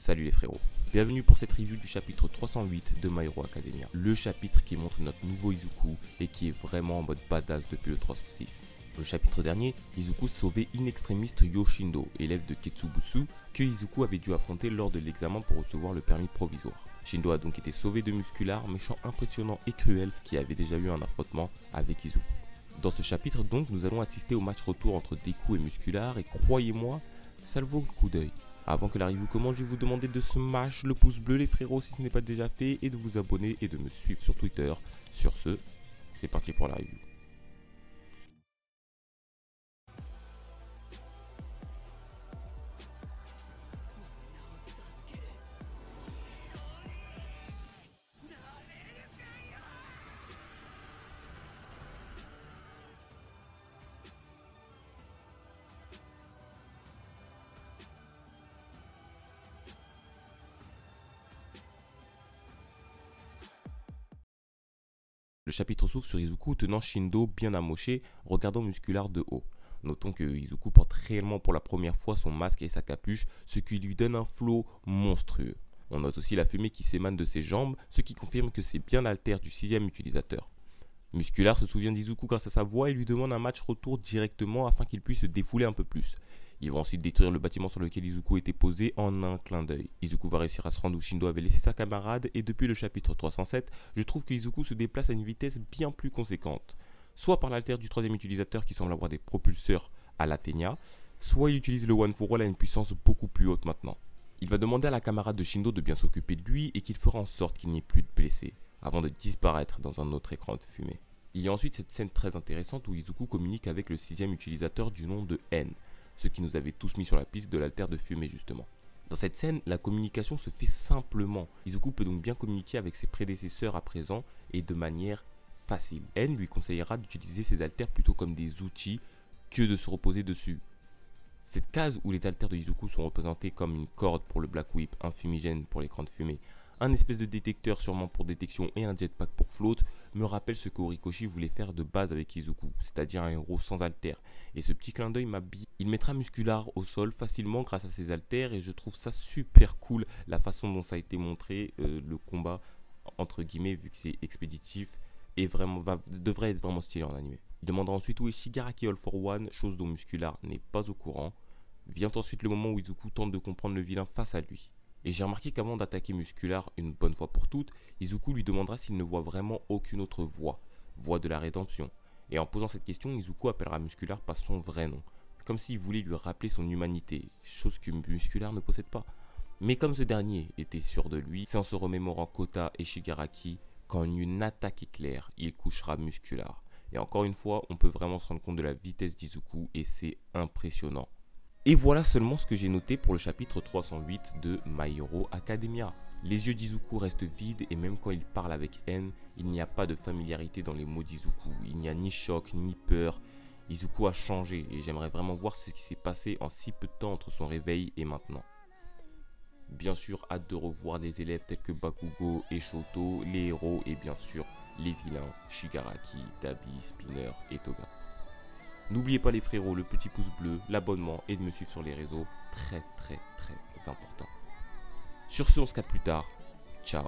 Salut les frérots, bienvenue pour cette review du chapitre 308 de My Hero Academia, le chapitre qui montre notre nouveau Izuku et qui est vraiment en mode badass depuis le 306. Dans le chapitre dernier, Izuku sauvait in extremis Yoshindo, élève de Ketsubutsu, que Izuku avait dû affronter lors de l'examen pour recevoir le permis provisoire. Shindo a donc été sauvé de Muscular, méchant impressionnant et cruel qui avait déjà eu un affrontement avec Izuku. Dans ce chapitre donc, nous allons assister au match retour entre Deku et Muscular et croyez-moi, ça le vaut le coup d'œil. Avant que la review commence, je vais vous demander de smash le pouce bleu les frérots si ce n'est pas déjà fait et de vous abonner et de me suivre sur Twitter. Sur ce, c'est parti pour la review. Le chapitre s'ouvre sur Izuku tenant Shindo bien amoché, regardant Muscular de haut. Notons que Izuku porte réellement pour la première fois son masque et sa capuche, ce qui lui donne un flow monstrueux. On note aussi la fumée qui s'émane de ses jambes, ce qui confirme que c'est bien l'altère du 6ème utilisateur. Muscular se souvient d'Izuku grâce à sa voix et lui demande un match retour directement afin qu'il puisse se défouler un peu plus. Ils vont ensuite détruire le bâtiment sur lequel Izuku était posé en un clin d'œil. Izuku va réussir à se rendre où Shindo avait laissé sa camarade et depuis le chapitre 307, je trouve que Izuku se déplace à une vitesse bien plus conséquente. Soit par l'altère du 3ème utilisateur qui semble avoir des propulseurs à l'Athenia, soit il utilise le One for All à une puissance beaucoup plus haute maintenant. Il va demander à la camarade de Shindo de bien s'occuper de lui et qu'il fera en sorte qu'il n'y ait plus de blessés, avant de disparaître dans un autre écran de fumée. Il y a ensuite cette scène très intéressante où Izuku communique avec le 6ème utilisateur du nom de N, ce qui nous avait tous mis sur la piste de l'altère de fumée justement. Dans cette scène, la communication se fait simplement. Izuku peut donc bien communiquer avec ses prédécesseurs à présent et de manière facile. N lui conseillera d'utiliser ses altères plutôt comme des outils que de se reposer dessus. Cette case où les altères de Izuku sont représentés comme une corde pour le Black Whip, un fumigène pour l'écran de fumée, un espèce de détecteur sûrement pour détection et un jetpack pour float me rappelle ce que Horikoshi voulait faire de base avec Izuku, c'est-à-dire un héros sans altères. Et ce petit clin d'œil m'habille. Il mettra Muscular au sol facilement grâce à ses altères et je trouve ça super cool la façon dont ça a été montré, le combat entre guillemets vu que c'est expéditif et devrait être vraiment stylé en animé. Il demandera ensuite où est Shigaraki All for One, chose dont Muscular n'est pas au courant. Vient ensuite le moment où Izuku tente de comprendre le vilain face à lui. Et j'ai remarqué qu'avant d'attaquer Muscular une bonne fois pour toutes, Izuku lui demandera s'il ne voit vraiment aucune autre voie de la rédemption. Et en posant cette question, Izuku appellera Muscular par son vrai nom, comme s'il voulait lui rappeler son humanité, chose que Muscular ne possède pas. Mais comme ce dernier était sûr de lui, c'est en se remémorant Kota et Shigaraki qu'en une attaque éclair, il couchera Muscular. Et encore une fois, on peut vraiment se rendre compte de la vitesse d'Izuku et c'est impressionnant. Et voilà seulement ce que j'ai noté pour le chapitre 308 de My Hero Academia. Les yeux d'Izuku restent vides et même quand il parle avec N, il n'y a pas de familiarité dans les mots d'Izuku. Il n'y a ni choc, ni peur. Izuku a changé et j'aimerais vraiment voir ce qui s'est passé en si peu de temps entre son réveil et maintenant. Bien sûr, hâte de revoir des élèves tels que Bakugo et Shoto, les héros et bien sûr les vilains, Shigaraki, Dabi, Spinner et Toga. N'oubliez pas les frérots, le petit pouce bleu, l'abonnement et de me suivre sur les réseaux, très important. Sur ce, on se capte plus tard. Ciao.